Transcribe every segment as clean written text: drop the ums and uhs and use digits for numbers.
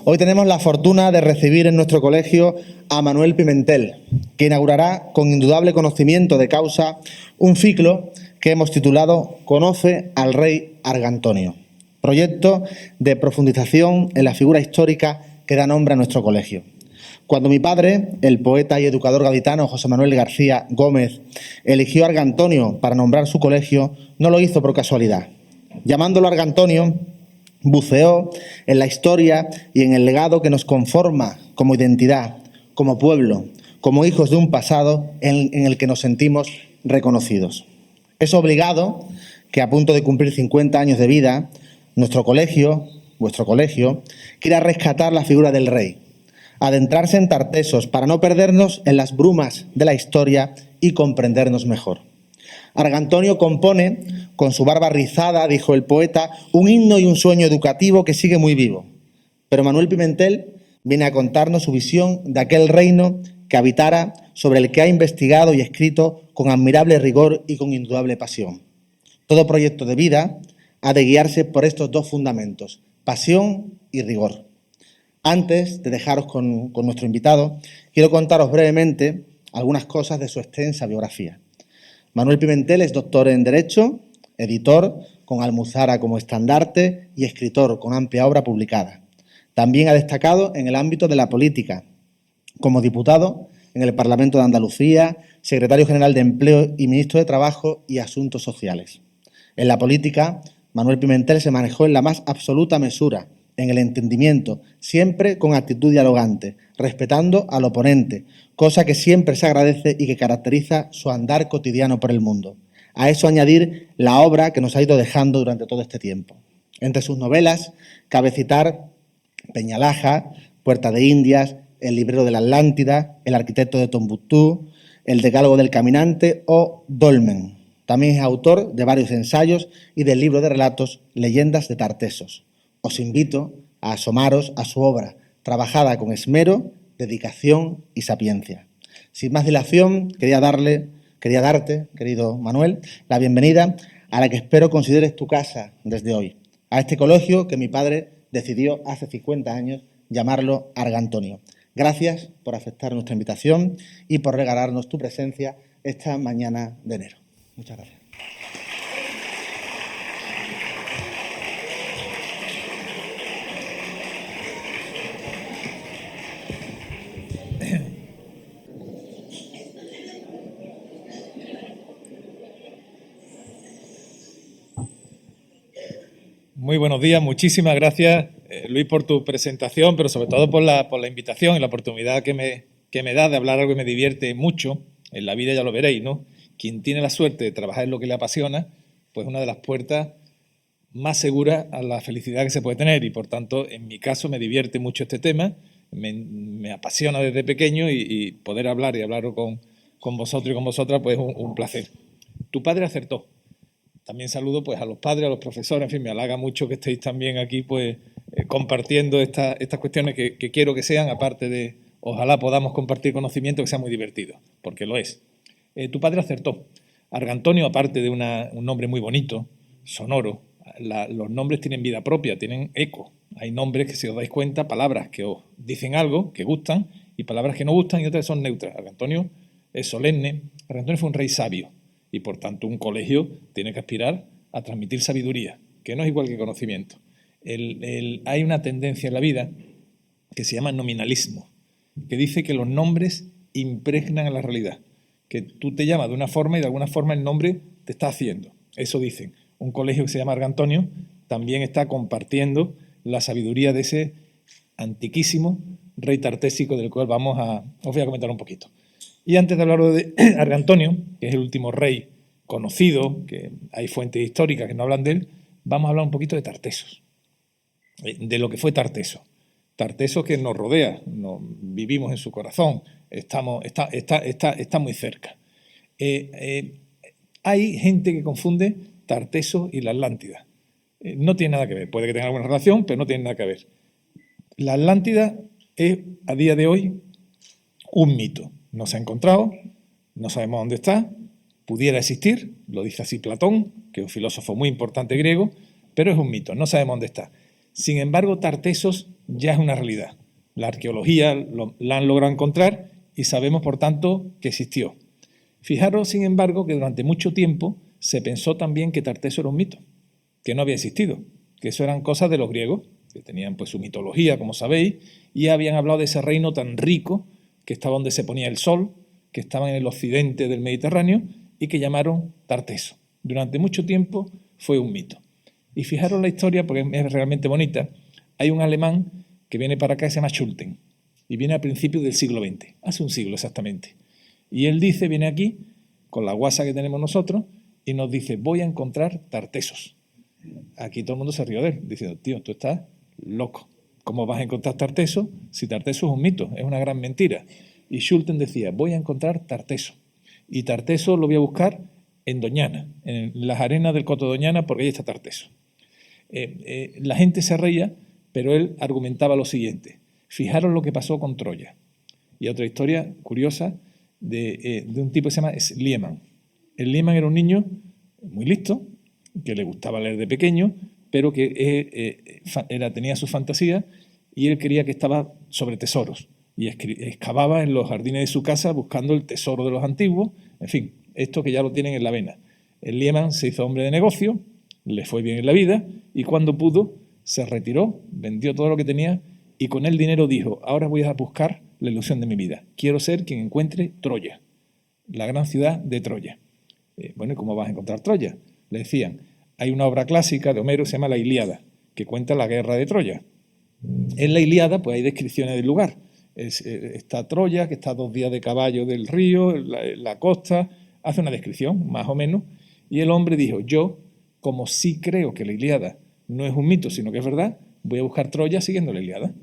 Hoy tenemos la fortuna de recibir en nuestro colegio a Manuel Pimentel, que inaugurará con indudable conocimiento de causa un ciclo que hemos titulado Conoce al rey Argantonio, proyecto de profundización en la figura histórica que da nombre a nuestro colegio. Cuando mi padre, el poeta y educador gaditano José Manuel García Gómez, eligió a Argantonio para nombrar su colegio, no lo hizo por casualidad. Llamándolo Argantonio, buceó en la historia y en el legado que nos conforma como identidad, como pueblo, como hijos de un pasado en el que nos sentimos reconocidos. Es obligado que, a punto de cumplir 50 años de vida, nuestro colegio, vuestro colegio, quiera rescatar la figura del rey, adentrarse en Tartesos para no perdernos en las brumas de la historia y comprendernos mejor. Argantonio compone, con su barba rizada, dijo el poeta, un himno y un sueño educativo que sigue muy vivo. Pero Manuel Pimentel viene a contarnos su visión de aquel reino que habitara, sobre el que ha investigado y escrito con admirable rigor y con indudable pasión. Todo proyecto de vida ha de guiarse por estos dos fundamentos, pasión y rigor. Antes de dejaros con nuestro invitado, quiero contaros brevemente algunas cosas de su extensa biografía. Manuel Pimentel es doctor en Derecho, editor con Almuzara como estandarte y escritor con amplia obra publicada. También ha destacado en el ámbito de la política, como diputado en el Parlamento de Andalucía, secretario general de Empleo y ministro de Trabajo y Asuntos Sociales. En la política, Manuel Pimentel se manejó en la más absoluta mesura, en el entendimiento, siempre con actitud dialogante, respetando al oponente, cosa que siempre se agradece y que caracteriza su andar cotidiano por el mundo. A eso añadir la obra que nos ha ido dejando durante todo este tiempo. Entre sus novelas cabe citar Peñalaja, Puerta de Indias, El librero de la Atlántida, El arquitecto de Tombuctú, El decálogo del caminante o Dolmen. También es autor de varios ensayos y del libro de relatos Leyendas de Tartesos. Os invito a asomaros a su obra, trabajada con esmero, dedicación y sapiencia. Sin más dilación, quería darte, querido Manuel, la bienvenida a la que espero consideres tu casa desde hoy, a este colegio que mi padre decidió hace 50 años llamarlo Argantonio. Gracias por aceptar nuestra invitación y por regalarnos tu presencia esta mañana de enero. Muchas gracias. Muy buenos días, muchísimas gracias, Luis, por tu presentación, pero sobre todo por la invitación y la oportunidad que me da de hablar algo que me divierte mucho. En la vida ya lo veréis, ¿no? Quien tiene la suerte de trabajar en lo que le apasiona, pues una de las puertas más seguras a la felicidad que se puede tener y, por tanto, en mi caso me divierte mucho este tema, me apasiona desde pequeño y poder hablar y hablarlo con vosotros y con vosotras, pues es un placer. Tu padre acertó. También saludo pues a los padres, a los profesores, en fin, me halaga mucho que estéis también aquí pues compartiendo estas cuestiones que quiero que sean, aparte de, ojalá podamos compartir conocimiento, que sea muy divertido, porque lo es. Tu padre acertó. Argantonio, aparte de un nombre muy bonito, sonoro, los nombres tienen vida propia, tienen eco. Hay nombres que, si os dais cuenta, palabras que os dicen algo, que gustan, y palabras que no gustan y otras son neutras. Argantonio es solemne. Argantonio fue un rey sabio. Y, por tanto, un colegio tiene que aspirar a transmitir sabiduría, que no es igual que conocimiento. Hay una tendencia en la vida que se llama nominalismo, que dice que los nombres impregnan a la realidad, que tú te llamas de una forma y de alguna forma el nombre te está haciendo. Eso dicen. Un colegio que se llama Argantonio también está compartiendo la sabiduría de ese antiquísimo rey tartésico del cual os voy a comentar un poquito. Y antes de hablar de Argantonio, que es el último rey conocido, que hay fuentes históricas que no hablan de él, vamos a hablar un poquito de Tartesos, de lo que fue Tarteso. Tarteso que nos rodea, vivimos en su corazón, está muy cerca. Hay gente que confunde Tarteso y la Atlántida. No tiene nada que ver, puede que tenga alguna relación, pero no tiene nada que ver. La Atlántida es, a día de hoy, un mito. No se ha encontrado, no sabemos dónde está, pudiera existir, lo dice así Platón, que es un filósofo muy importante griego, pero es un mito, no sabemos dónde está. Sin embargo, Tartesos ya es una realidad. La arqueología la han logrado encontrar y sabemos, por tanto, que existió. Fijaros, sin embargo, que durante mucho tiempo se pensó también que Tarteso era un mito, que no había existido, que eso eran cosas de los griegos, que tenían pues su mitología, como sabéis, y habían hablado de ese reino tan rico, que estaba donde se ponía el sol, que estaba en el occidente del Mediterráneo, y que llamaron Tarteso. Durante mucho tiempo fue un mito. Y fijaros la historia, porque es realmente bonita. Hay un alemán que viene para acá, se llama Schulten, y viene a principios del siglo XX, hace un siglo exactamente. Y él dice, viene aquí, con la guasa que tenemos nosotros, y nos dice, voy a encontrar Tartesos. Aquí todo el mundo se rió de él, diciendo, tío, tú estás loco. ¿Cómo vas a encontrar Tartesos si Tartesos es un mito? Es una gran mentira. Y Schulten decía, voy a encontrar Tartesos. Y Tartesos lo voy a buscar en Doñana, en las arenas del Coto de Doñana, porque ahí está Tartesos. La gente se reía, pero él argumentaba lo siguiente. Fijaros lo que pasó con Troya. Y otra historia curiosa de un tipo que se llama Schliemann. El Schliemann era un niño muy listo, que le gustaba leer de pequeño, pero que tenía su fantasía y él creía que estaba sobre tesoros. Y excavaba en los jardines de su casa buscando el tesoro de los antiguos. En fin, esto que ya lo tienen en la vena. El Schliemann se hizo hombre de negocio, le fue bien en la vida y cuando pudo se retiró, vendió todo lo que tenía y con el dinero dijo, ahora voy a buscar la ilusión de mi vida. Quiero ser quien encuentre Troya, la gran ciudad de Troya. Bueno, ¿y cómo vas a encontrar Troya? Le decían, hay una obra clásica de Homero, se llama La Ilíada, que cuenta la guerra de Troya. En la Ilíada pues hay descripciones del lugar. Está Troya, que está a 2 días de caballo del río, la costa, hace una descripción, más o menos, y el hombre dijo, yo, como sí creo que la Ilíada no es un mito, sino que es verdad, voy a buscar Troya siguiendo la Ilíada.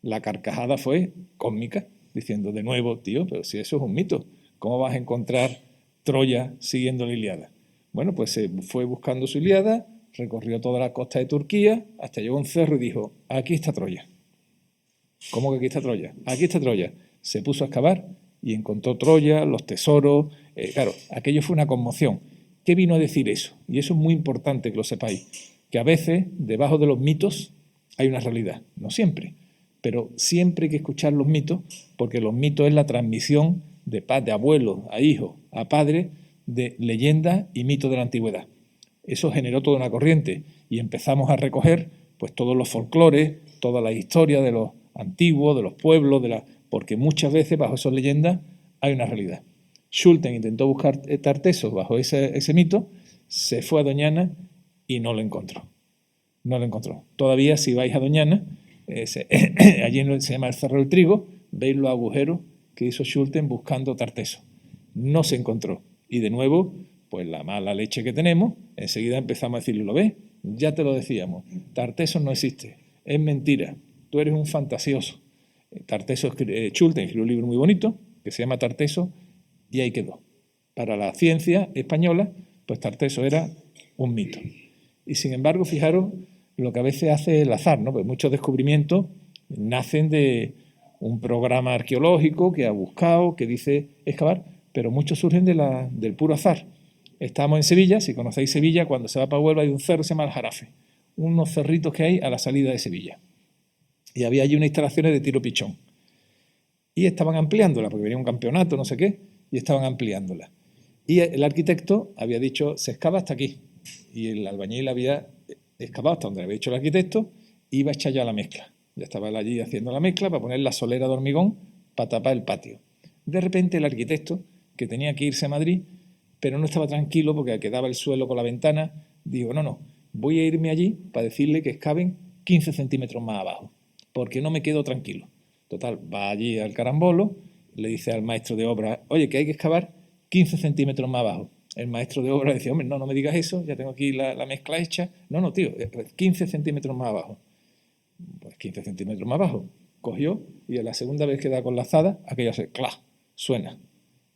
La carcajada fue cósmica, diciendo de nuevo, tío, pero si eso es un mito, ¿cómo vas a encontrar Troya siguiendo la Ilíada? Bueno, pues se fue buscando su Ilíada, recorrió toda la costa de Turquía, hasta llegó a un cerro y dijo, aquí está Troya. ¿Cómo que aquí está Troya? Aquí está Troya. Se puso a excavar y encontró Troya, los tesoros. Claro, aquello fue una conmoción. ¿Qué vino a decir eso? Y eso es muy importante que lo sepáis, que a veces debajo de los mitos hay una realidad, no siempre, pero siempre hay que escuchar los mitos, porque los mitos es la transmisión de abuelo a hijo, a padre, de leyendas y mitos de la antigüedad. Eso generó toda una corriente y empezamos a recoger pues todos los folclores, todas las historias de los antiguos, de los pueblos, porque muchas veces bajo esas leyendas hay una realidad. Schulten intentó buscar Tartesos bajo ese mito, se fue a Doñana y no lo encontró. No lo encontró. Todavía si vais a Doñana, allí se llama el Cerro del Trigo, veis los agujeros que hizo Schulten buscando Tartesos. No se encontró. Y de nuevo, pues la mala leche que tenemos, enseguida empezamos a decirle, ¿lo ves? Ya te lo decíamos, Tartesos no existe, es mentira, tú eres un fantasioso. Schulten escribió un libro muy bonito que se llama Tartesos y ahí quedó. Para la ciencia española, pues Tartesos era un mito. Y sin embargo, fijaros lo que a veces hace el azar, ¿no? Pues muchos descubrimientos nacen de un programa arqueológico que ha buscado, que dice excavar, pero muchos surgen del puro azar. Estamos en Sevilla, si conocéis Sevilla, cuando se va para Huelva hay un cerro que se llama el Jarafe, unos cerritos que hay a la salida de Sevilla. Y había allí unas instalaciones de tiro pichón. Y estaban ampliándola, porque venía un campeonato, no sé qué, y estaban ampliándola. Y el arquitecto había dicho, se excava hasta aquí. Y el albañil había excavado hasta donde había hecho el arquitecto, iba a echar ya la mezcla. Ya estaba él allí haciendo la mezcla para poner la solera de hormigón para tapar el patio. De repente el arquitecto, que tenía que irse a Madrid, pero no estaba tranquilo porque quedaba el suelo con la ventana, digo, no, voy a irme allí para decirle que excaven 15 centímetros más abajo, porque no me quedo tranquilo. Total, va allí al carambolo, le dice al maestro de obra, oye, que hay que excavar 15 centímetros más abajo. El maestro de obra dice, hombre, no me digas eso, ya tengo aquí la mezcla hecha. No, tío, 15 centímetros más abajo. Pues 15 centímetros más abajo. Cogió y a la segunda vez que da con la azada, aquello hace ¡cla! Suena.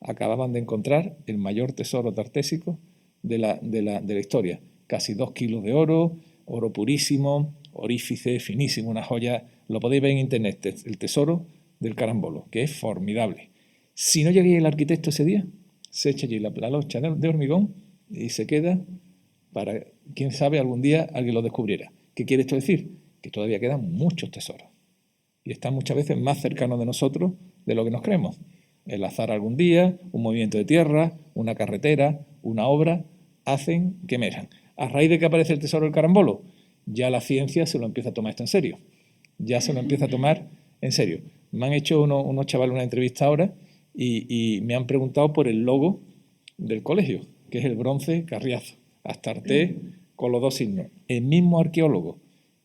Acababan de encontrar el mayor tesoro tartésico de la historia. Casi 2 kilos de oro, oro purísimo, orífice, finísimo, una joya. Lo podéis ver en internet, el tesoro del carambolo, que es formidable. Si no llega el arquitecto ese día, se echa allí la locha de hormigón y se queda para, quién sabe, algún día alguien lo descubriera. ¿Qué quiere esto decir? que todavía quedan muchos tesoros y están muchas veces más cercanos de nosotros de lo que nos creemos. El azar algún día, un movimiento de tierra, una carretera, una obra, hacen que emerjan. A raíz de que aparece el tesoro del carambolo, ya la ciencia se lo empieza a tomar esto en serio. Ya se lo empieza a tomar en serio. Me han hecho unos chavales una entrevista ahora y me han preguntado por el logo del colegio, que es el bronce Carriazo, Astarté con los dos signos. El mismo arqueólogo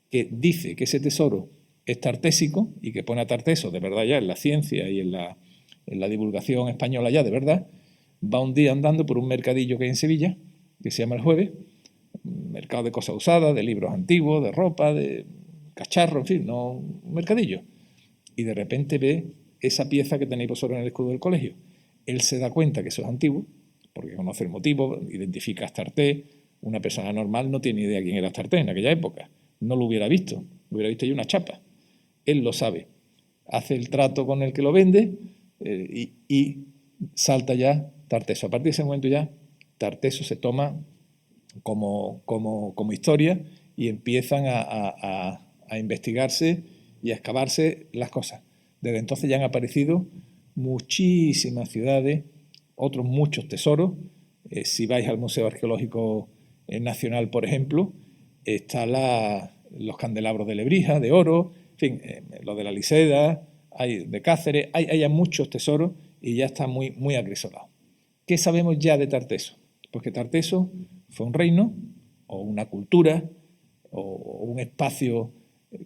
que dice que ese tesoro es tartésico y que pone a Tarteso de verdad ya en la ciencia y en la divulgación española ya de verdad, va un día andando por un mercadillo que hay en Sevilla, que se llama El Jueves, un mercado de cosas usadas, de libros antiguos, de ropa, de cacharros, en fin, no, un mercadillo. Y de repente ve esa pieza que tenéis vosotros en el escudo del colegio. Él se da cuenta que eso es antiguo, porque conoce el motivo, identifica a Astarté. Una persona normal no tiene idea quién era Astarté en aquella época. No lo hubiera visto ya una chapa. Él lo sabe. Hace el trato con el que lo vende y salta ya Tarteso. A partir de ese momento ya Tarteso se toma como historia y empiezan a investigarse y a excavarse las cosas. Desde entonces ya han aparecido muchísimas ciudades, otros muchos tesoros. Si vais al Museo Arqueológico Nacional, por ejemplo, están los candelabros de Lebrija, de oro, en fin, lo de la Liseda, hay de Cáceres, hay muchos tesoros y ya está muy, muy acrisolado. ¿Qué sabemos ya de Tarteso? Pues que Tarteso fue un reino o una cultura o un espacio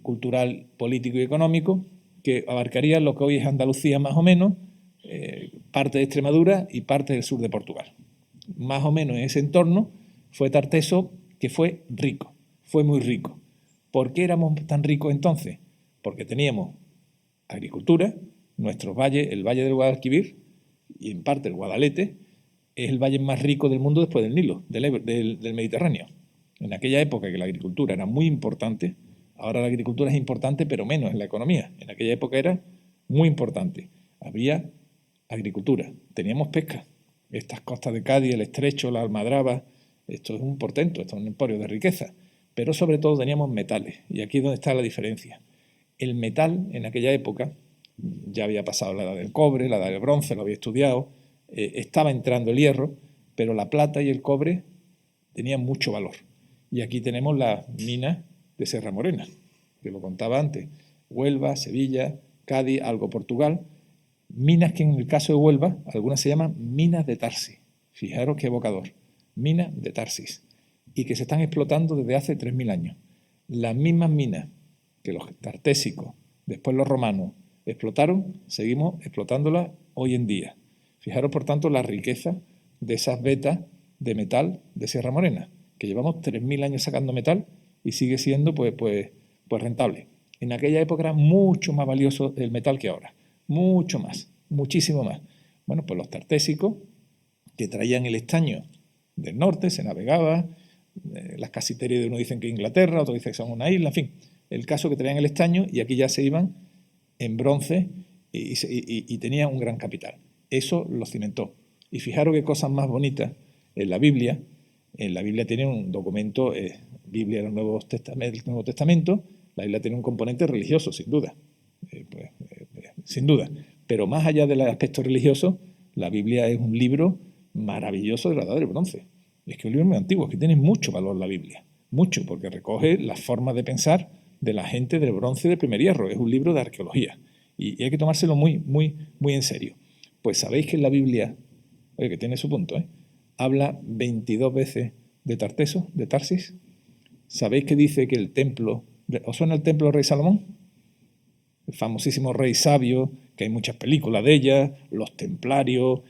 cultural, político y económico que abarcaría lo que hoy es Andalucía más o menos, parte de Extremadura y parte del sur de Portugal. Más o menos en ese entorno fue Tarteso, que fue rico, fue muy rico. ¿Por qué éramos tan ricos entonces? Porque teníamos agricultura, nuestros valles, el valle del Guadalquivir y en parte el Guadalete, es el valle más rico del mundo después del Nilo, del Mediterráneo. En aquella época que la agricultura era muy importante, ahora la agricultura es importante pero menos en la economía. En aquella época era muy importante. Había agricultura, teníamos pesca. Estas costas de Cádiz, el Estrecho, la Almadraba, esto es un portento, esto es un emporio de riqueza. Pero sobre todo teníamos metales y aquí es donde está la diferencia. El metal en aquella época, ya había pasado la edad del cobre, la edad del bronce, lo había estudiado, estaba entrando el hierro, pero la plata y el cobre tenían mucho valor. Y aquí tenemos las minas de Serra Morena, que lo contaba antes, Huelva, Sevilla, Cádiz, algo Portugal, minas que en el caso de Huelva, algunas se llaman minas de Tarsis. Fijaros qué evocador, minas de Tarsis, y que se están explotando desde hace 3.000 años. Las mismas minas que los tartésicos, después los romanos, explotaron, seguimos explotándolas hoy en día. Fijaros, por tanto, la riqueza de esas vetas de metal de Sierra Morena, que llevamos 3.000 años sacando metal y sigue siendo pues rentable. En aquella época era mucho más valioso el metal que ahora, mucho más, muchísimo más. Bueno, pues los tartésicos, que traían el estaño del norte, se navegaba, las casiterías de uno dicen que Inglaterra, otros dicen que son una isla, en fin, el caso que traían el estaño y aquí ya se iban en bronce y tenían un gran capital. Eso lo cimentó. Y fijaros qué cosas más bonitas en la Biblia. En la Biblia tiene un documento, Biblia del Nuevo Testamento, la Biblia tiene un componente religioso, sin duda. Sin duda. Pero más allá del aspecto religioso, la Biblia es un libro maravilloso de la edad del bronce. Es que es un libro muy antiguo, es que tiene mucho valor la Biblia. Mucho, porque recoge las formas de pensar de la gente del bronce y del primer hierro. Es un libro de arqueología. Y hay que tomárselo muy, muy, muy en serio. Pues sabéis que en la Biblia, oye, que tiene su punto, habla 22 veces de Tarteso, de Tarsis. ¿Sabéis que dice que el templo, ¿os suena el templo del rey Salomón? El famosísimo rey sabio, que hay muchas películas de ella, Los Templarios,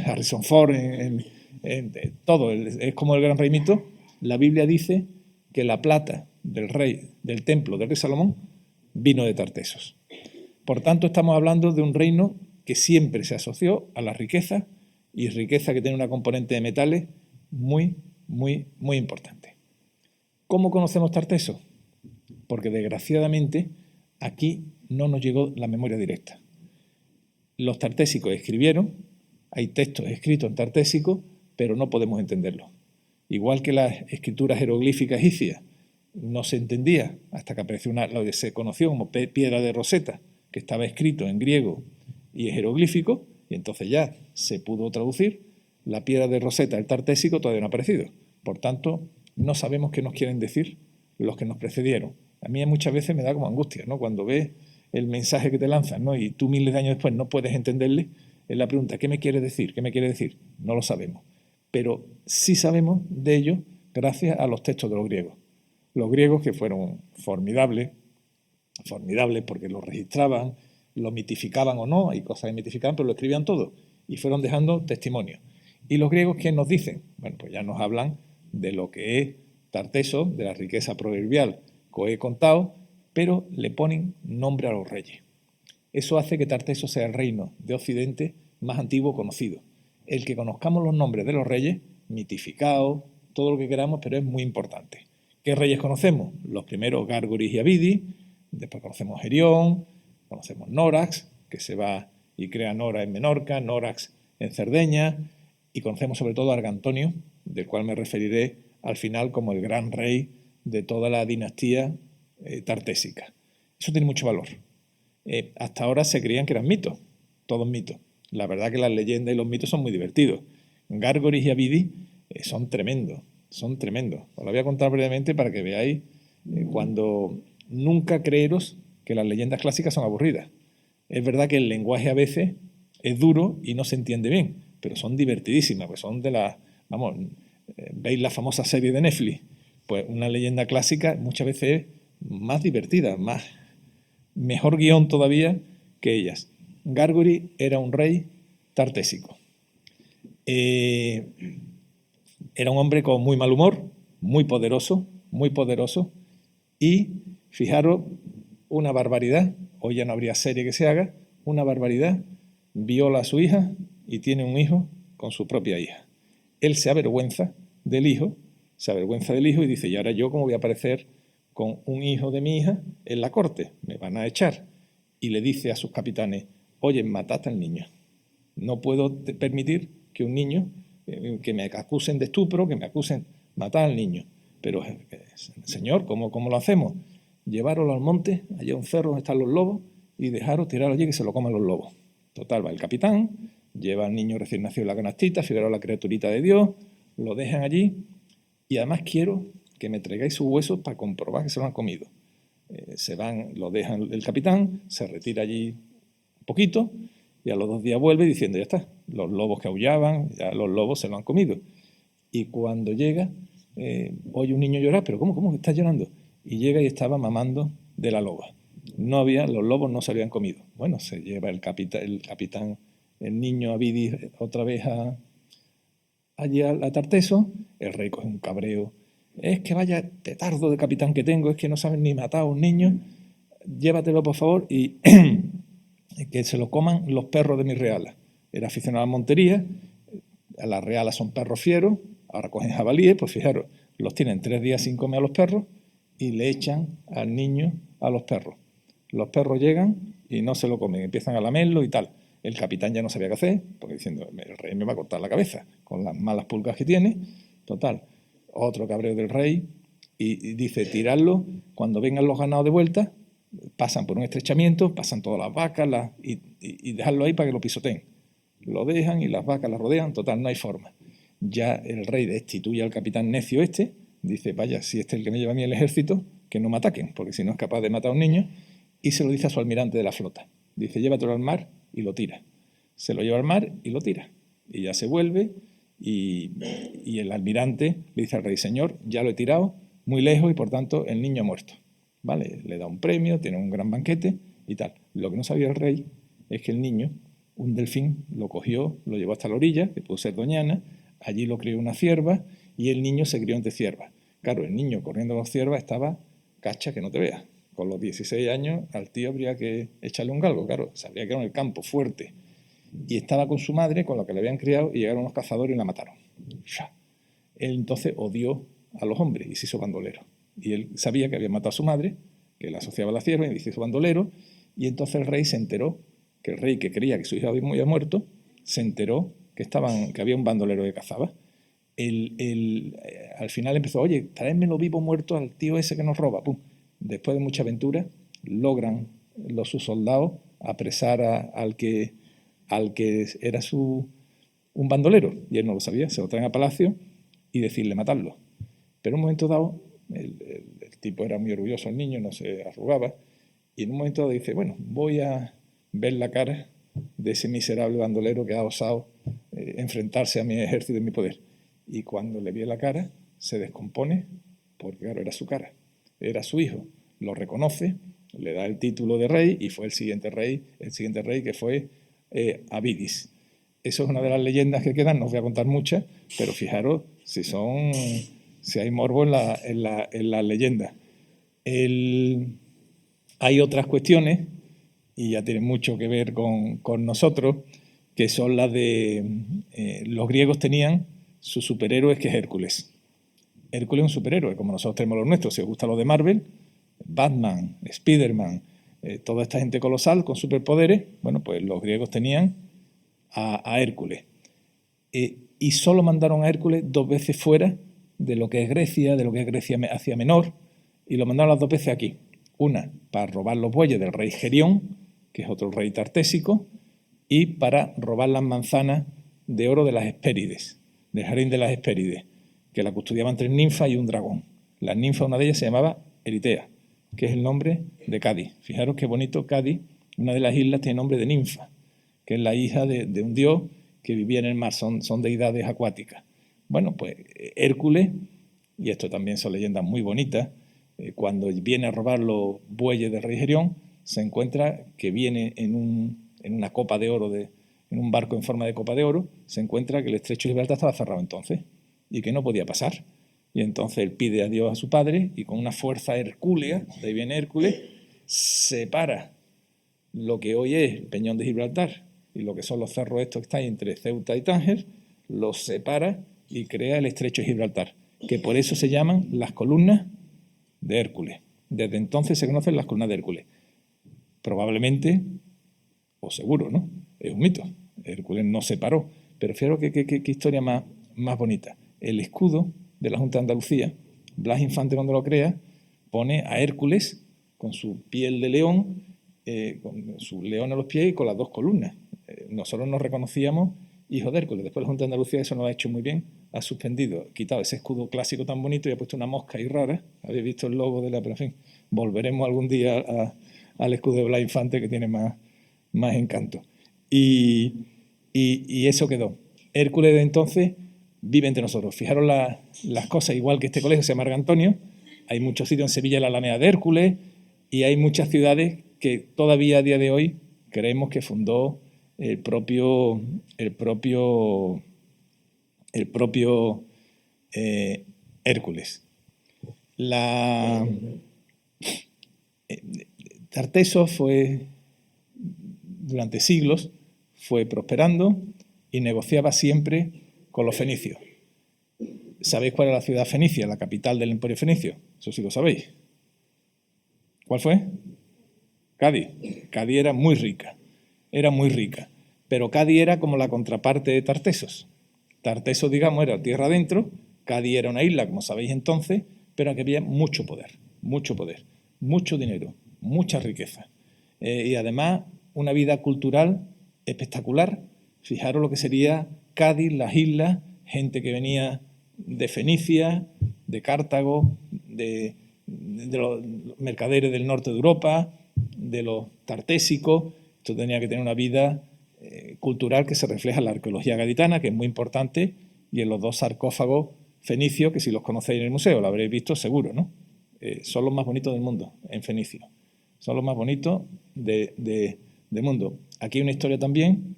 Harrison Ford, todo, es como el gran rey mito. La Biblia dice que la plata del templo del rey Salomón vino de Tartesos. Por tanto, estamos hablando de un reino que siempre se asoció a la riqueza y riqueza que tiene una componente de metales muy, muy, muy importante. ¿Cómo conocemos Tartesos? Porque desgraciadamente aquí no nos llegó la memoria directa. Los tartésicos escribieron, hay textos escritos en tartésico, pero no podemos entenderlos. Igual que las escrituras jeroglíficas egipcias no se entendía hasta que apareció lo que se conoció como piedra de Rosetta, que estaba escrito en griego y jeroglífico, y entonces ya se pudo traducir. La piedra de Rosetta, el tartésico, todavía no ha aparecido. Por tanto, no sabemos qué nos quieren decir los que nos precedieron. A mí muchas veces me da como angustia, ¿no? Cuando ves el mensaje que te lanzan, ¿no? Y tú miles de años después no puedes entenderle, es la pregunta, ¿qué me quiere decir? ¿Qué me quiere decir? No lo sabemos. Pero sí sabemos de ello gracias a los textos de los griegos. Los griegos, que fueron formidables porque lo registraban, lo mitificaban o no, hay cosas que mitificaban, pero lo escribían todo y fueron dejando testimonio. ¿Y los griegos qué nos dicen? Bueno, pues ya nos hablan de lo que es Tarteso, de la riqueza proverbial que os he contado, pero le ponen nombre a los reyes. Eso hace que Tarteso sea el reino de Occidente más antiguo conocido. El que conozcamos los nombres de los reyes, mitificados, todo lo que queramos, pero es muy importante. ¿Qué reyes conocemos? Los primeros Gárgoris y Abidi, después conocemos Gerión, conocemos Norax, que se va y crea Nora en Menorca, Norax en Cerdeña, y conocemos sobre todo a Argantonio, del cual me referiré al final como el gran rey de toda la dinastía tartésica. Eso tiene mucho valor. Hasta ahora se creían que eran mitos, todos mitos. La verdad que las leyendas y los mitos son muy divertidos. Gárgoris y Abidi son tremendos, son tremendos. Os lo voy a contar brevemente para que veáis cuando nunca creeros que las leyendas clásicas son aburridas. Es verdad que el lenguaje a veces es duro y no se entiende bien, pero son divertidísimas, pues son de las... Vamos, veis la famosa serie de Netflix, pues una leyenda clásica muchas veces es más divertida, mejor guión todavía que ellas. Gárgori era un rey tartésico. Era un hombre con muy mal humor, muy poderoso, y fijaros, una barbaridad, hoy ya no habría serie que se haga, una barbaridad, viola a su hija y tiene un hijo con su propia hija. Él se avergüenza del hijo y dice, y ahora yo cómo voy a aparecer con un hijo de mi hija en la corte, me van a echar. Y le dice a sus capitanes, oye, matad al niño. No puedo permitir que un niño, que me acusen de estupro, que me acusen, matar al niño. Pero, señor, ¿cómo lo hacemos? Llevarlo al monte, allá a un cerro donde están los lobos, y dejarlo tirarlo allí que se lo coman los lobos. Total, va el capitán, lleva al niño recién nacido en la canastita, fijaros la criaturita de Dios, lo dejan allí, y además quiero que me traigáis sus huesos para comprobar que se lo han comido. Se van, lo dejan el capitán, se retira allí un poquito, y a los 2 días vuelve diciendo, ya está, los lobos que aullaban, ya los lobos se lo han comido. Y cuando llega, oye un niño llorar, pero ¿cómo estás llorando? Y llega y estaba mamando de la loba. Los lobos no se habían comido. Bueno, se lleva el capitán, el niño Abidi otra vez allí a Tarteso, el rey coge un cabreo. Es que vaya petardo de capitán que tengo, es que no saben ni matar a un niño, llévatelo por favor y que se lo coman los perros de mis realas. Era aficionado a la montería, las realas son perros fieros, ahora cogen jabalíes, pues fijaros, los tienen 3 días sin comer a los perros y le echan al niño a los perros. Los perros llegan y no se lo comen, empiezan a lamerlo y tal. El capitán ya no sabía qué hacer, porque diciendo, el rey me va a cortar la cabeza con las malas pulgas que tiene. Total, otro cabreo del rey y dice, tirarlo, cuando vengan los ganados de vuelta, pasan por un estrechamiento, pasan todas las vacas y dejarlo ahí para que lo pisoteen. Lo dejan y las vacas las rodean, total, no hay forma. Ya el rey destituye al capitán necio dice, vaya, si este es el que me lleva a mí el ejército, que no me ataquen, porque si no es capaz de matar a un niño, y se lo dice a su almirante de la flota. Dice, llévatelo al mar y lo tira. Se lo lleva al mar y lo tira. Y ya se vuelve y el almirante le dice al rey, señor, ya lo he tirado muy lejos y por tanto el niño ha muerto. ¿Vale? Le da un premio, tiene un gran banquete y tal. Lo que no sabía el rey es que el niño, un delfín, lo cogió, lo llevó hasta la orilla, que pudo ser Doñana, allí lo crió una cierva y el niño se crió entre ciervas. Claro, el niño corriendo con ciervas estaba cacha que no te veas. Con los 16 años al tío habría que echarle un galgo, claro, sabría que era en el campo, fuerte. Y estaba con su madre, con la que le habían criado, y llegaron unos cazadores y la mataron. Él entonces odió a los hombres y se hizo bandolero. Y él sabía que había matado a su madre, que la asociaba a la cierva, y se hizo bandolero, y entonces el rey se enteró, que el rey que creía que su hijo había muerto, se enteró que había un bandolero que cazaba, Al final empezó, oye, tráemelo vivo o muerto al tío ese que nos roba. Pum. Después de mucha aventura, logran sus soldados apresar al que era un bandolero, y él no lo sabía, se lo traen a palacio y decirle matarlo. Pero en un momento dado, el tipo era muy orgulloso, el niño, no se arrugaba, y en un momento dado dice, bueno, voy a ver la cara de ese miserable bandolero que ha osado enfrentarse a mi ejército y mi poder. Y cuando le vio la cara, se descompone, porque claro, era su cara, era su hijo. Lo reconoce, le da el título de rey y fue el siguiente rey que fue Abidis. Eso es una de las leyendas que quedan, no os voy a contar muchas, pero fijaros si hay morbo en la leyenda. Hay otras cuestiones, y ya tienen mucho que ver con nosotros, que son las de los griegos tenían su superhéroe, que es Hércules. Hércules es un superhéroe, como nosotros tenemos los nuestros. Si os gusta lo de Marvel, Batman, Spiderman, toda esta gente colosal con superpoderes, bueno, pues los griegos tenían a Hércules. Y solo mandaron a Hércules 2 veces fuera de lo que es Grecia, de lo que es Grecia hacia Menor, y lo mandaron las 2 veces aquí. Una, para robar los bueyes del rey Gerión, que es otro rey tartésico, y para robar las manzanas de oro de las Hespérides, del jardín de las Hespérides, que la custodiaban 3 ninfas y un dragón. Las ninfas, una de ellas se llamaba Eritea, que es el nombre de Cádiz. Fijaros qué bonito Cádiz, una de las islas tiene nombre de ninfa, que es la hija de un dios que vivía en el mar, son deidades acuáticas. Bueno, pues Hércules, y esto también son leyendas muy bonitas, cuando viene a robar los bueyes del rey Gerión, se encuentra que viene en una copa de oro, en un barco en forma de copa de oro, se encuentra que el estrecho de Gibraltar estaba cerrado entonces y que no podía pasar. Y entonces él pide a Dios a su padre y con una fuerza hercúlea, de ahí viene Hércules, separa lo que hoy es el Peñón de Gibraltar y lo que son los cerros estos que están entre Ceuta y Tánger, los separa y crea el estrecho de Gibraltar, que por eso se llaman las columnas de Hércules. Desde entonces se conocen las columnas de Hércules. Probablemente, o seguro, ¿no? Es un mito. Hércules no se paró. Pero fíjate qué historia más bonita. El escudo de la Junta de Andalucía, Blas Infante cuando lo crea, pone a Hércules con su piel de león, con su león a los pies y con las 2 columnas. Nosotros nos reconocíamos hijos de Hércules. Después la Junta de Andalucía eso no lo ha hecho muy bien, ha suspendido, quitado ese escudo clásico tan bonito y ha puesto una mosca ahí rara. Habéis visto el logo de la... Pero en fin, volveremos algún día al escudo de Blas Infante, que tiene más encanto. Y eso quedó. Hércules de entonces vive entre nosotros. Fijaros las cosas, igual que este colegio se llama Marco Antonio, hay muchos sitios en Sevilla, la Alameda de Hércules, y hay muchas ciudades que todavía a día de hoy creemos que fundó el propio Hércules. Tarteso fue, durante siglos, fue prosperando y negociaba siempre con los fenicios. ¿Sabéis cuál era la ciudad fenicia, la capital del Imperio Fenicio? Eso sí lo sabéis. ¿Cuál fue? Cádiz. Cádiz era muy rica, pero Cádiz era como la contraparte de Tartesos. Tartesos, digamos, era tierra adentro, Cádiz era una isla, como sabéis entonces, pero que había mucho poder, mucho dinero, mucha riqueza. Y además una vida cultural espectacular. Fijaros lo que sería Cádiz, las islas, gente que venía de Fenicia, de Cartago, de los mercaderes del norte de Europa, de los tartésicos. Esto tenía que tener una vida cultural que se refleja en la arqueología gaditana, que es muy importante, y en los 2 sarcófagos fenicios, que si los conocéis en el museo, lo habréis visto seguro, ¿no? Son los más bonitos del mundo, en fenicio. Son los más bonitos del mundo. Aquí hay una historia también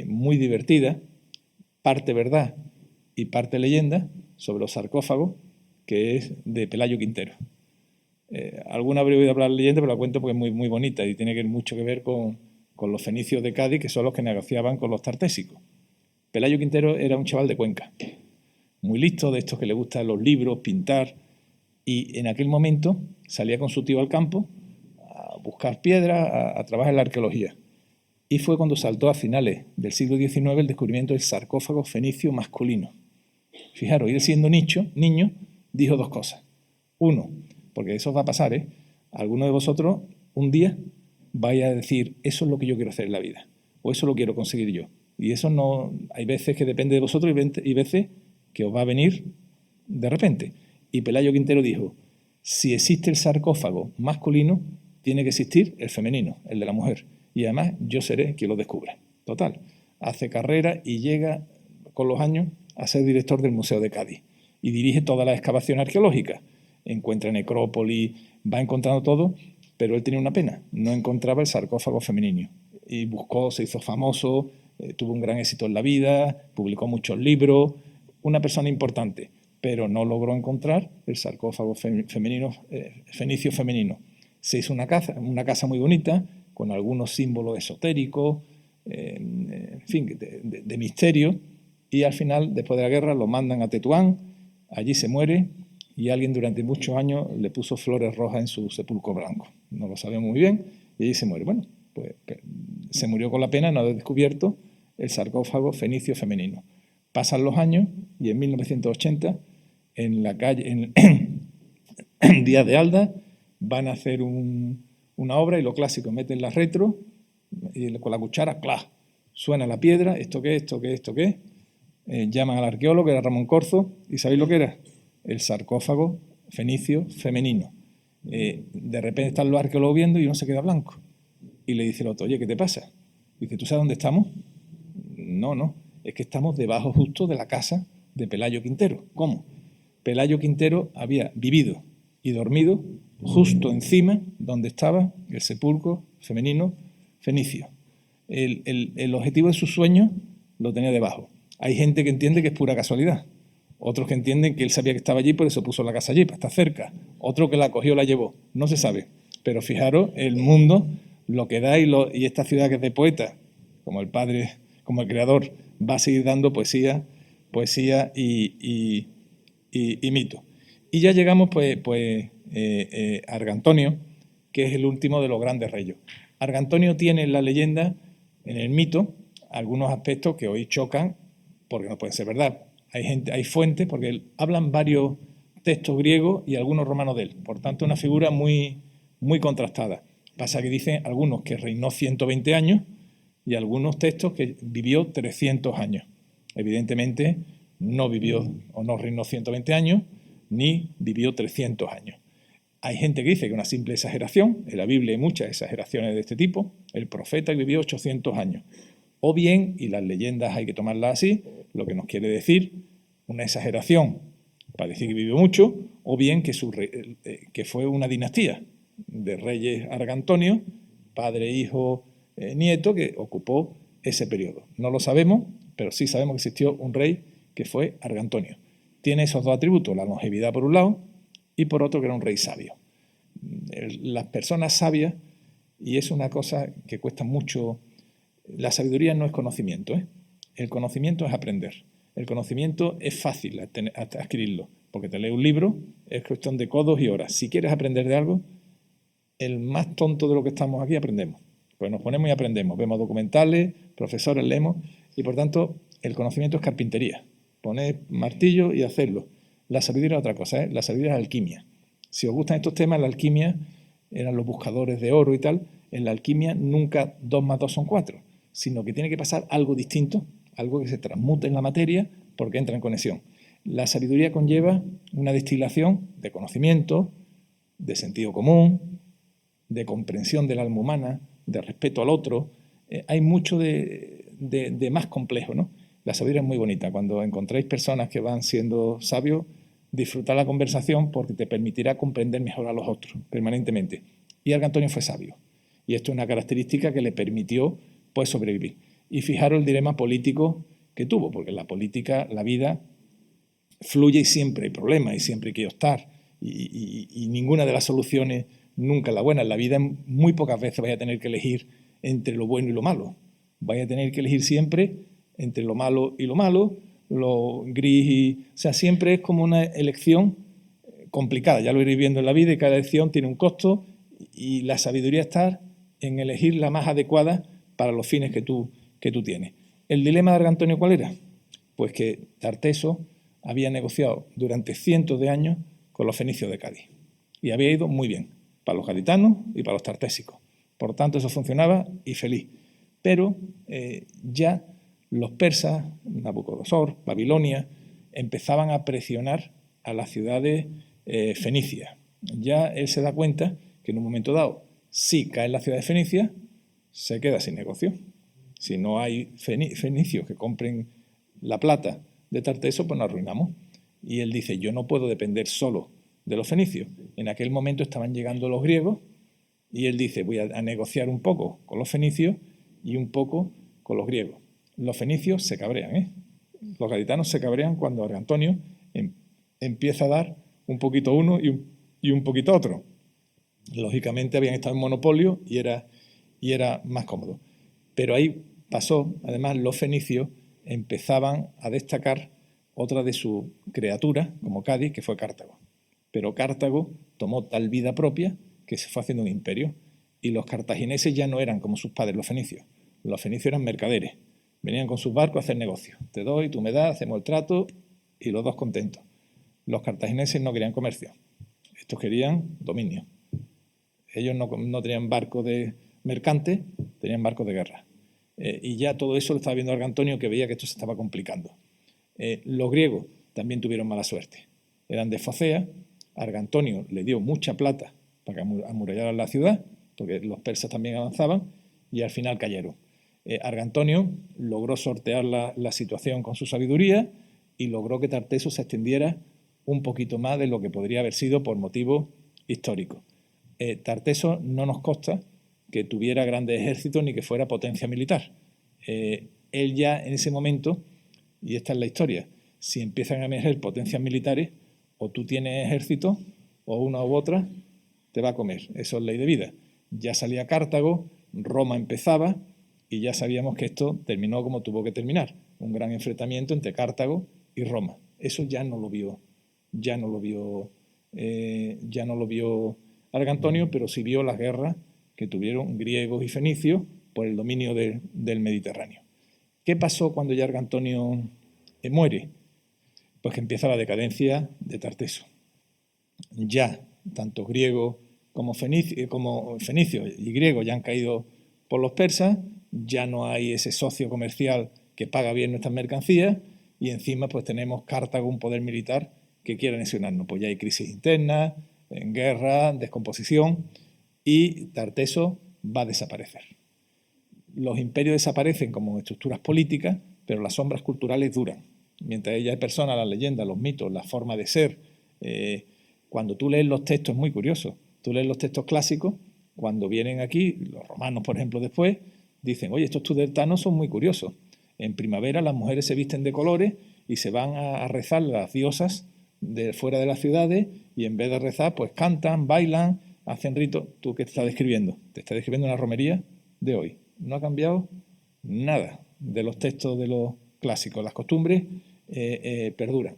muy divertida, parte verdad y parte leyenda, sobre los sarcófagos, que es de Pelayo Quintero. Alguna habría oído hablar de leyenda, pero la cuento porque es muy bonita y tiene mucho que ver con los fenicios de Cádiz, que son los que negociaban con los tartésicos. Pelayo Quintero era un chaval de Cuenca, muy listo, de estos que le gustan los libros, pintar, y en aquel momento salía con su tío al campo a buscar piedras, a trabajar en la arqueología. Y fue cuando saltó a finales del siglo XIX el descubrimiento del sarcófago fenicio masculino. Fijaros, él siendo niño, dijo dos cosas. Uno, porque eso va a pasar, ¿eh? Alguno de vosotros un día vaya a decir, eso es lo que yo quiero hacer en la vida, o eso lo quiero conseguir yo. Y eso no, hay veces que depende de vosotros y veces que os va a venir de repente. Y Pelayo Quintero dijo, si existe el sarcófago masculino, tiene que existir el femenino, el de la mujer. Y además yo seré quien lo descubra. Total, hace carrera y llega con los años a ser director del Museo de Cádiz y dirige toda la excavación arqueológica. Encuentra necrópolis, va encontrando todo, pero él tenía una pena, no encontraba el sarcófago femenino. Y buscó, se hizo famoso, tuvo un gran éxito en la vida, publicó muchos libros, una persona importante, pero no logró encontrar el sarcófago femenino, fenicio femenino. Se hizo una casa muy bonita, con algunos símbolos esotéricos, en fin, de misterio, y al final, después de la guerra, lo mandan a Tetuán, allí se muere, y alguien durante muchos años le puso flores rojas en su sepulcro blanco. No lo sabemos muy bien, y allí se muere. Bueno, pues se murió con la pena de no haber descubierto el sarcófago fenicio femenino. Pasan los años y en 1980, en la calle, en Díaz de Alda, van a hacer una obra y lo clásico, meten la retro y con la cuchara, ¡clas! Suena la piedra, ¿esto qué es? ¿Esto qué es? ¿Esto qué es? Llaman al arqueólogo, que era Ramón Corzo, y ¿sabéis lo que era? El sarcófago fenicio femenino. De repente están los arqueólogos viendo y uno se queda blanco. Y le dice el otro, oye, ¿qué te pasa? Dice, ¿tú sabes dónde estamos? No, es que estamos debajo justo de la casa de Pelayo Quintero. ¿Cómo? Pelayo Quintero había vivido y dormido justo encima donde estaba el sepulcro femenino fenicio. El objetivo de sus sueños lo tenía debajo. Hay gente que entiende que es pura casualidad. Otros que entienden que él sabía que estaba allí, por eso puso la casa allí, para estar cerca. Otro que la cogió, la llevó. No se sabe. Pero fijaros, el mundo, lo que da y esta ciudad que es de poetas, como el padre, como el creador, va a seguir dando poesía y mito. Y ya llegamos a Argantonio, que es el último de los grandes reyes. Argantonio tiene en la leyenda, en el mito, algunos aspectos que hoy chocan porque no pueden ser verdad. Hay fuentes, porque hablan varios textos griegos y algunos romanos de él. Por tanto, una figura muy, muy contrastada. Pasa que dicen algunos que reinó 120 años y algunos textos que vivió 300 años. Evidentemente, no vivió o no reinó 120 años, ni vivió 300 años. Hay gente que dice que es una simple exageración. En la Biblia hay muchas exageraciones de este tipo. El profeta vivió 800 años. O bien, y las leyendas hay que tomarlas así, lo que nos quiere decir una exageración para decir que vivió mucho, o bien que fue una dinastía de reyes Argantonio, padre, hijo, nieto, que ocupó ese periodo. No lo sabemos, pero sí sabemos que existió un rey que fue Argantonio. Tiene esos dos atributos, la longevidad por un lado y por otro que era un rey sabio. Las personas sabias, y es una cosa que cuesta mucho. La sabiduría no es conocimiento, ¿eh? El conocimiento es aprender. El conocimiento es fácil adquirirlo, porque te lees un libro, es cuestión de codos y horas. Si quieres aprender de algo, el más tonto de lo que estamos aquí aprendemos. Pues nos ponemos y aprendemos. Vemos documentales, profesores, leemos, y por tanto el conocimiento es carpintería. Poner martillo y hacerlo. La sabiduría es otra cosa, ¿eh? La sabiduría es alquimia. Si os gustan estos temas, la alquimia eran los buscadores de oro y tal. En la alquimia nunca 2 más 2 son 4. Sino que tiene que pasar algo distinto, algo que se transmute en la materia porque entra en conexión. La sabiduría conlleva una destilación de conocimiento, de sentido común, de comprensión del alma humana, de respeto al otro. Hay mucho de más complejo, ¿no? La sabiduría es muy bonita. Cuando encontráis personas que van siendo sabios, disfrutar la conversación porque te permitirá comprender mejor a los otros permanentemente. Y Argantonio fue sabio. Y esto es una característica que le permitió pues sobrevivir. Y fijaros el dilema político que tuvo, porque en la política, la vida fluye y siempre hay problemas y siempre hay que optar y ninguna de las soluciones nunca es la buena. En la vida muy pocas veces vais a tener que elegir entre lo bueno y lo malo. Vais a tener que elegir siempre entre lo malo y lo malo, lo gris o sea, siempre es como una elección complicada. Ya lo iréis viendo en la vida y cada elección tiene un costo y la sabiduría está en elegir la más adecuada para los fines que tú tienes. ¿El dilema de Argantonio cuál era? Pues que Tarteso había negociado durante cientos de años con los fenicios de Cádiz. Y había ido muy bien, para los gaditanos y para los tartésicos. Por tanto, eso funcionaba y feliz. Pero ya los persas, Nabucodonosor, Babilonia, empezaban a presionar a las ciudades fenicias. Ya él se da cuenta que en un momento dado, si caen las ciudades fenicias, se queda sin negocio. Si no hay fenicios que compren la plata de Tarteso, pues nos arruinamos. Y él dice, yo no puedo depender solo de los fenicios. En aquel momento estaban llegando los griegos y él dice, voy a negociar un poco con los fenicios y un poco con los griegos. Los fenicios se cabrean, ¿eh? Los gaditanos se cabrean cuando Argantonio empieza a dar un poquito uno y un poquito otro. Lógicamente habían estado en monopolio y era más cómodo. Pero ahí pasó, además, los fenicios empezaban a destacar otra de sus criaturas, como Cádiz, que fue Cartago. Pero Cartago tomó tal vida propia que se fue haciendo un imperio. Y los cartagineses ya no eran como sus padres, los fenicios. Los fenicios eran mercaderes. Venían con sus barcos a hacer negocios. Te doy, tú me das, hacemos el trato y los dos contentos. Los cartagineses no querían comercio. Estos querían dominio. Ellos no tenían barcos de mercantes, tenían barcos de guerra. Y ya todo eso lo estaba viendo Argantonio, que veía que esto se estaba complicando. Los griegos también tuvieron mala suerte. Eran de Focea. Argantonio le dio mucha plata para que amurallaran la ciudad, porque los persas también avanzaban, y al final cayeron. Argantonio logró sortear la situación con su sabiduría y logró que Tarteso se extendiera un poquito más de lo que podría haber sido por motivos históricos. Tarteso no nos consta que tuviera grandes ejércitos ni que fuera potencia militar. Él ya en ese momento, y esta es la historia, si empiezan a emerger potencias militares, o tú tienes ejército, o una u otra te va a comer. Eso es ley de vida. Ya salía Cartago, Roma empezaba, y ya sabíamos que esto terminó como tuvo que terminar. Un gran enfrentamiento entre Cartago y Roma. Eso ya no lo vio Argantonio, pero sí vio las guerras que tuvieron griegos y fenicios por el dominio del Mediterráneo. ¿Qué pasó cuando ya Argantonio muere? Pues que empieza la decadencia de Tarteso. Ya tanto griegos como fenicios y griegos ya han caído por los persas, ya no hay ese socio comercial que paga bien nuestras mercancías y encima pues tenemos Cartago, un poder militar que quiere anexionarnos. Pues ya hay crisis internas, en guerra, descomposición y Tarteso va a desaparecer. Los imperios desaparecen como estructuras políticas, pero las sombras culturales duran. Mientras ella es persona, las leyendas, los mitos, la forma de ser. Cuando tú lees los textos, es muy curioso. Tú lees los textos clásicos, cuando vienen aquí, los romanos, por ejemplo, después, dicen, oye, estos tudetanos son muy curiosos. En primavera las mujeres se visten de colores y se van a rezar las diosas de fuera de las ciudades y en vez de rezar, pues cantan, bailan, hacen ritos. ¿Tú qué te estás describiendo? Te estás describiendo una romería de hoy. No ha cambiado nada de los textos de los clásicos. Las costumbres perduran.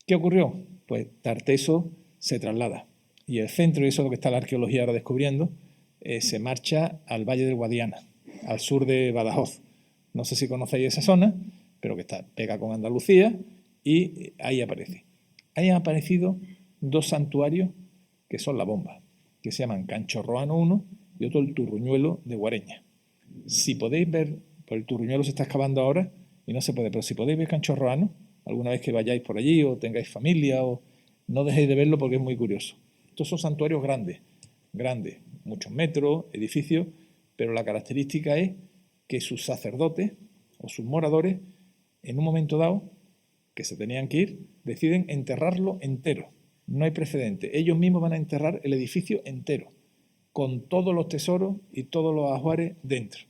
¿Qué ocurrió? Pues Tarteso se traslada y el centro, y eso es lo que está la arqueología ahora descubriendo, se marcha al Valle del Guadiana, al sur de Badajoz. No sé si conocéis esa zona, pero que pega con Andalucía y ahí aparece. Ahí han aparecido dos santuarios que son la bomba, que se llaman Canchorroano 1 y otro el Turruñuelo de Guareña. Si podéis ver, pues el Turruñuelo se está excavando ahora y no se puede, pero si podéis ver Canchorroano, alguna vez que vayáis por allí o tengáis familia, o no dejéis de verlo porque es muy curioso. Estos son santuarios grandes, muchos metros, edificios, pero la característica es que sus sacerdotes o sus moradores, en un momento dado, que se tenían que ir, deciden enterrarlo entero. No hay precedente. Ellos mismos van a enterrar el edificio entero, con todos los tesoros y todos los ajuares dentro.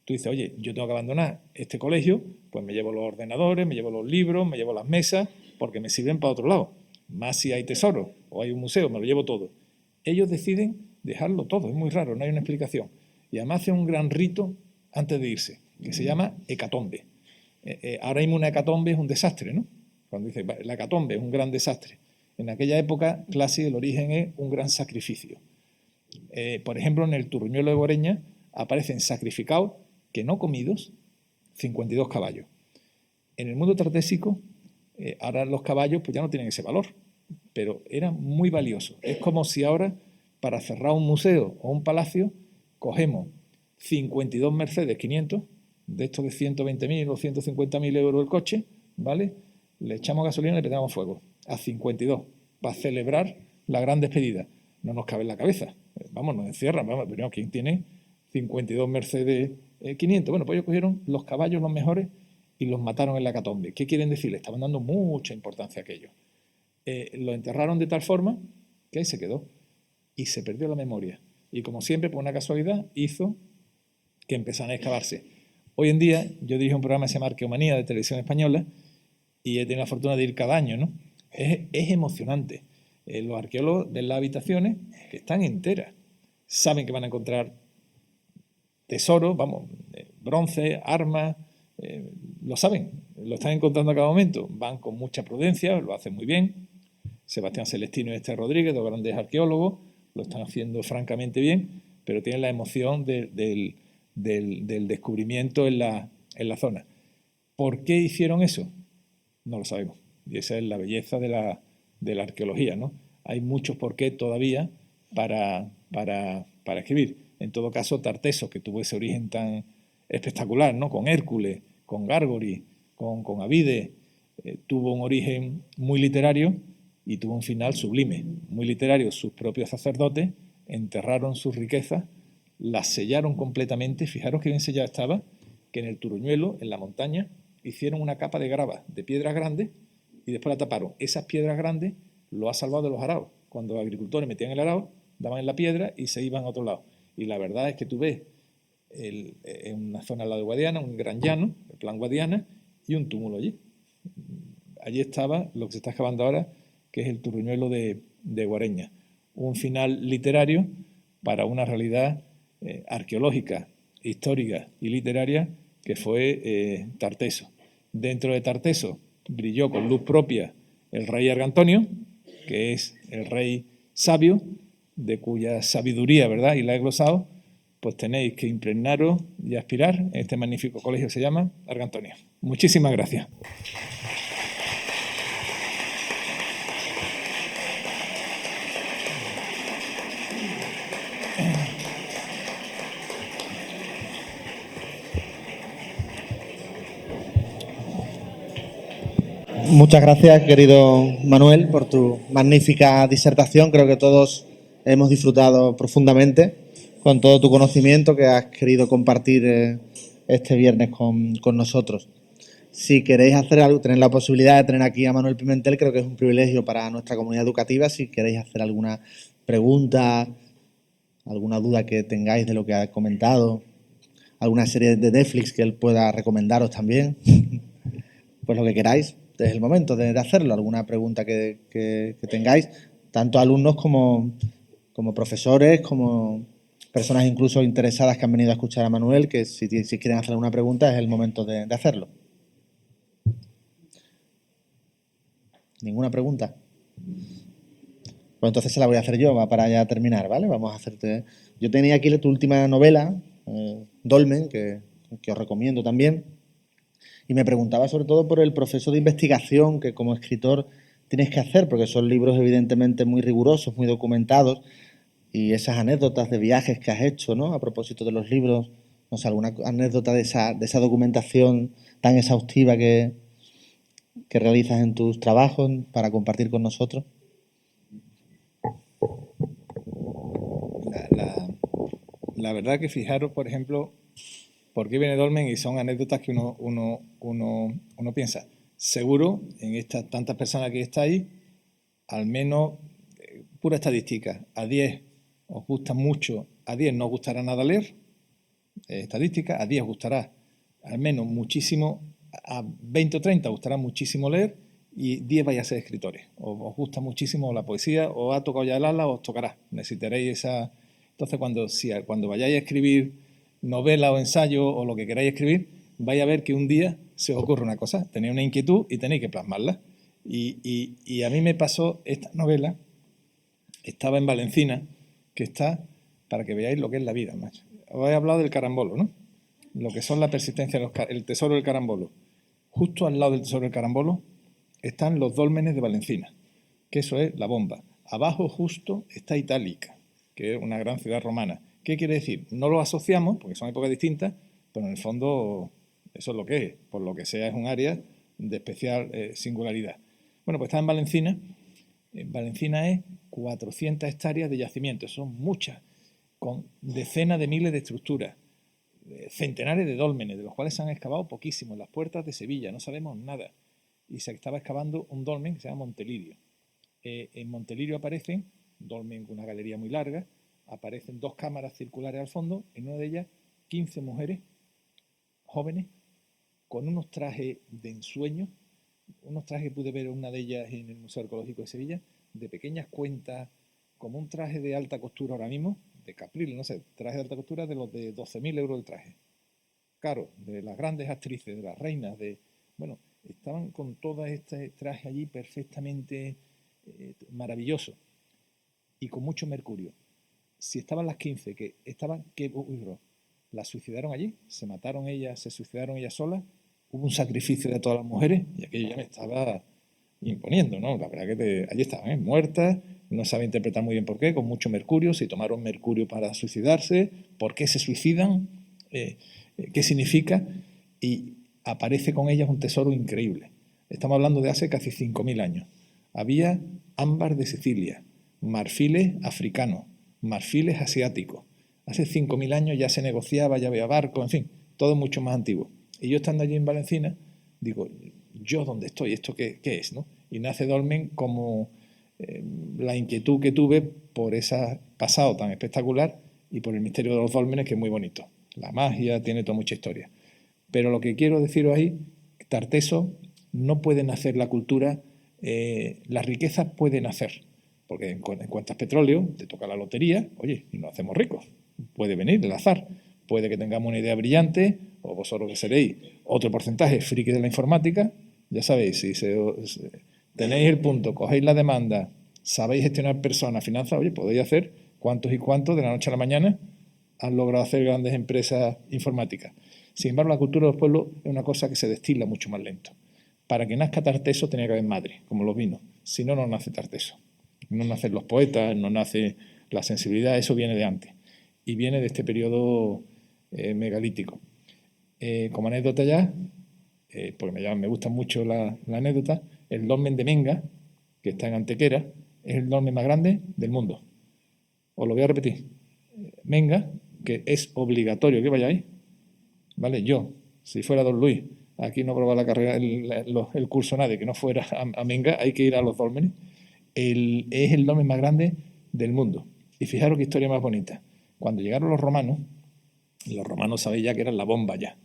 Tú dices, oye, yo tengo que abandonar este colegio, pues me llevo los ordenadores, me llevo los libros, me llevo las mesas, porque me sirven para otro lado. Más si hay tesoro o hay un museo, me lo llevo todo. Ellos deciden dejarlo todo, es muy raro, no hay una explicación. Y además hacen un gran rito antes de irse, que se llama hecatombe. Ahora mismo una hecatombe es un desastre, ¿no? Cuando dice la hecatombe es un gran desastre. En aquella época, clásica, el origen es un gran sacrificio. Por ejemplo, en el Turruñuelo de Guareña aparecen sacrificados, que no comidos, 52 caballos. En el mundo tartésico Ahora los caballos pues ya no tienen ese valor, pero eran muy valiosos. Es como si ahora, para cerrar un museo o un palacio, cogemos 52 Mercedes 500, de estos de 120.000 o 150.000 euros el coche, ¿vale? Le echamos gasolina y le prendemos fuego a 52 para celebrar la gran despedida. No nos cabe en la cabeza. Vamos, nos encierran. Vamos, pero ¿quién tiene 52 Mercedes 500? Bueno, pues ellos cogieron los caballos los mejores y los mataron en la hecatombe. ¿Qué quieren decir? Le estaban dando mucha importancia a aquello. Lo enterraron de tal forma que ahí se quedó y se perdió la memoria. Y como siempre, por una casualidad, hizo que empezaran a excavarse. Hoy en día, yo dirijo un programa que se llama Arqueomanía de Televisión Española y he tenido la fortuna de ir cada año, ¿no? Es emocionante. Los arqueólogos ven las habitaciones que están enteras. Saben que van a encontrar tesoros, vamos, bronce, armas, lo saben, lo están encontrando a cada momento. Van con mucha prudencia, lo hacen muy bien. Sebastián Celestino y Esther Rodríguez, dos grandes arqueólogos, lo están haciendo francamente bien, pero tienen la emoción del descubrimiento en la zona. ¿Por qué hicieron eso? No lo sabemos. Y esa es la belleza de la arqueología, ¿no? Hay muchos por qué todavía para escribir. En todo caso, Tarteso, que tuvo ese origen tan espectacular, ¿no? Con Hércules, con Gárgori, con Abide, tuvo un origen muy literario y tuvo un final sublime. Muy literario, sus propios sacerdotes enterraron sus riquezas, las sellaron completamente. Fijaros qué bien sellada estaba, que en el Turuñuelo, en la montaña, hicieron una capa de grava, de piedras grandes, y después la taparon. Esas piedras grandes lo ha salvado de los araos. Cuando los agricultores metían el arao, daban en la piedra y se iban a otro lado. Y la verdad es que tú ves en una zona al lado de Guadiana, un gran llano, el plan Guadiana, y un túmulo allí. Allí estaba lo que se está excavando ahora, que es el Turruñuelo de Guareña. Un final literario para una realidad arqueológica, histórica y literaria que fue Tarteso. Dentro de Tarteso brilló con luz propia el rey Argantonio, que es el rey sabio, de cuya sabiduría, ¿verdad?, y la he glosado, pues tenéis que impregnaros y aspirar en este magnífico colegio que se llama Argantonio. Muchísimas gracias. Muchas gracias, querido Manuel, por tu magnífica disertación. Creo que todos hemos disfrutado profundamente con todo tu conocimiento que has querido compartir este viernes con nosotros. Si queréis hacer algo, tener la posibilidad de tener aquí a Manuel Pimentel, creo que es un privilegio para nuestra comunidad educativa. Si queréis hacer alguna pregunta, alguna duda que tengáis de lo que ha comentado, alguna serie de Netflix que él pueda recomendaros también, pues lo que queráis, es el momento de hacerlo. Alguna pregunta que tengáis, tanto alumnos como profesores, como personas incluso interesadas que han venido a escuchar a Manuel, que si quieren hacer alguna pregunta es el momento de hacerlo. ¿Ninguna pregunta? Pues entonces se la voy a hacer yo, para ya terminar, ¿vale? Vamos a hacerte... Yo tenía aquí tu última novela, Dolmen, que os recomiendo también, y me preguntaba sobre todo por el proceso de investigación que como escritor tienes que hacer, porque son libros evidentemente muy rigurosos, muy documentados, y esas anécdotas de viajes que has hecho, ¿no? A propósito de los libros, no sé, alguna anécdota de esa documentación tan exhaustiva que realizas en tus trabajos para compartir con nosotros. La verdad que fijaros, por ejemplo, por qué viene Dolmen, y son anécdotas que uno piensa. Seguro, en estas tantas personas que estáis, al menos, pura estadística, a 10 os gusta mucho, a 10 no os gustará nada leer, estadística, a 10 os gustará al menos muchísimo, a 20 o 30 os gustará muchísimo leer, y 10 vais a ser escritores. Os gusta muchísimo la poesía, os ha tocado ya el ala, os tocará. Necesitaréis esa... Entonces, cuando vayáis a escribir novela o ensayo o lo que queráis escribir, vais a ver que un día se os ocurre una cosa, tenéis una inquietud y tenéis que plasmarla. Y a mí me pasó esta novela, estaba en Valencina, que está, para que veáis lo que es la vida, macho. Os he hablado del carambolo, ¿no? Lo que son la persistencia, el tesoro del carambolo. Justo al lado del tesoro del carambolo están los dólmenes de Valencina, que eso es la bomba. Abajo justo está Itálica, que es una gran ciudad romana. ¿Qué quiere decir? No lo asociamos, porque son épocas distintas, pero en el fondo eso es lo que es. Por lo que sea, es un área de especial singularidad. Bueno, pues está en Valencina. En Valencina es 400 hectáreas de yacimientos, son muchas, con decenas de miles de estructuras, centenares de dólmenes, de los cuales se han excavado poquísimos. Las puertas de Sevilla, no sabemos nada. Y se estaba excavando un dolmen que se llama Montelirio. En Montelirio aparecen, dolmen con una galería muy larga, aparecen 2 cámaras circulares al fondo, en una de ellas 15 mujeres jóvenes con unos trajes de ensueño, unos trajes que pude ver una de ellas en el Museo Arqueológico de Sevilla, de pequeñas cuentas, como un traje de alta costura ahora mismo, de Capril, no sé, traje de alta costura de los de 12.000 euros el traje. Caro, de las grandes actrices, de las reinas, bueno, estaban con todo este traje allí perfectamente maravilloso y con mucho mercurio. Si estaban las 15 que estaban, las suicidaron allí, se mataron ellas, se suicidaron ellas solas, hubo un sacrificio de todas las mujeres y aquello ya me estaba imponiendo, ¿no? La verdad que allí estaban, muertas, no sabe interpretar muy bien por qué, con mucho mercurio, si tomaron mercurio para suicidarse, por qué se suicidan, qué significa, y aparece con ellas un tesoro increíble. Estamos hablando de hace casi 5.000 años. Había ámbar de Sicilia, marfiles africanos, marfiles asiáticos. Hace 5.000 años ya se negociaba, ya había barcos, en fin, todo mucho más antiguo. Y yo estando allí en Valencina, digo, ¿yo dónde estoy? ¿Esto qué es? ¿No? Y nace Dolmen como la inquietud que tuve por ese pasado tan espectacular y por el misterio de los dólmenes, que es muy bonito. La magia tiene toda mucha historia. Pero lo que quiero deciros ahí, Tarteso no puede nacer la cultura, las riquezas pueden nacer. Porque encuentras petróleo, te toca la lotería, oye, y nos hacemos ricos. Puede venir el azar. Puede que tengamos una idea brillante, o vosotros que seréis otro porcentaje friki de la informática, ya sabéis, si tenéis el punto, cogéis la demanda, sabéis gestionar personas, finanzas, oye, podéis hacer cuántos y cuántos de la noche a la mañana han logrado hacer grandes empresas informáticas. Sin embargo, la cultura de los pueblos es una cosa que se destila mucho más lento. Para que nazca Tarteso tenía que haber madre, como los vinos. Si no, no nace Tarteso. No nacen los poetas, no nace la sensibilidad, eso viene de antes. Y viene de este periodo megalítico. Como anécdota ya, porque me gusta mucho la anécdota, el dolmen de Menga, que está en Antequera, es el dolmen más grande del mundo. Os lo voy a repetir. Menga, que es obligatorio que vayáis, ¿vale? Yo, si fuera don Luis, aquí no probaba la carrera, el curso nadie, que no fuera a Menga, hay que ir a los dólmenes. Es el dolmen más grande del mundo. Y fijaros qué historia más bonita. Cuando llegaron los romanos sabéis ya que eran la bomba ya.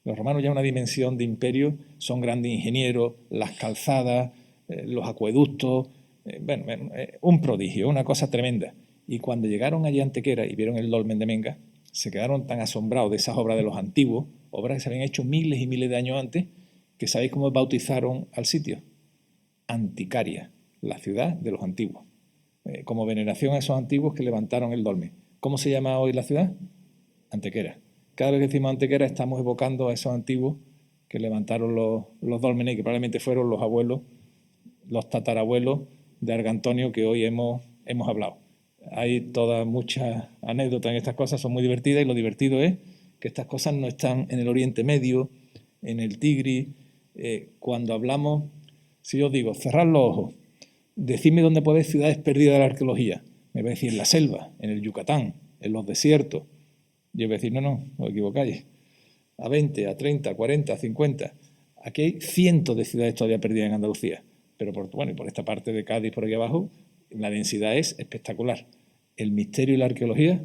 Los romanos ya una dimensión de imperio, son grandes ingenieros, las calzadas, los acueductos, un prodigio, una cosa tremenda. Y cuando llegaron allí a Antequera y vieron el dolmen de Menga, se quedaron tan asombrados de esas obras de los antiguos, obras que se habían hecho miles y miles de años antes, que ¿sabéis cómo bautizaron al sitio? Anticaria, la ciudad de los antiguos. Como veneración a esos antiguos que levantaron el dolmen. ¿Cómo se llama hoy la ciudad? Antequera. Cada vez que decimos Antequera estamos evocando a esos antiguos que levantaron los dólmenes y que probablemente fueron los abuelos, los tatarabuelos de Argantonio que hoy hemos hablado. Hay todas muchas anécdotas en estas cosas, son muy divertidas y lo divertido es que estas cosas no están en el Oriente Medio, en el Tigris. Cuando hablamos, si yo os digo, cerrad los ojos, decidme dónde podéis ciudades perdidas de la arqueología. Me vais a decir en la selva, en el Yucatán, en los desiertos. Yo voy a decir, no, os equivocáis. A 20, a 30, a 40, a 50. Aquí hay cientos de ciudades todavía perdidas en Andalucía. Pero por esta parte de Cádiz, por aquí abajo, la densidad es espectacular. El misterio y la arqueología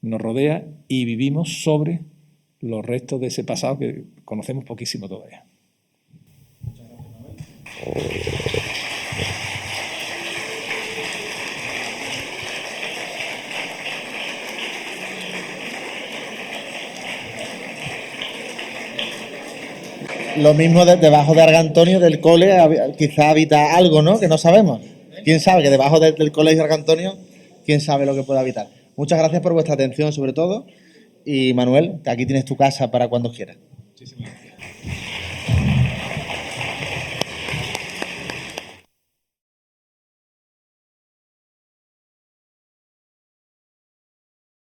nos rodea y vivimos sobre los restos de ese pasado que conocemos poquísimo todavía. Lo mismo debajo de Argantonio del cole, quizá habita algo, ¿no? Que no sabemos. ¿Quién sabe? Que debajo del colegio Argantonio, ¿quién sabe lo que puede habitar? Muchas gracias por vuestra atención, sobre todo. Y Manuel, que aquí tienes tu casa para cuando quieras. Muchísimas gracias.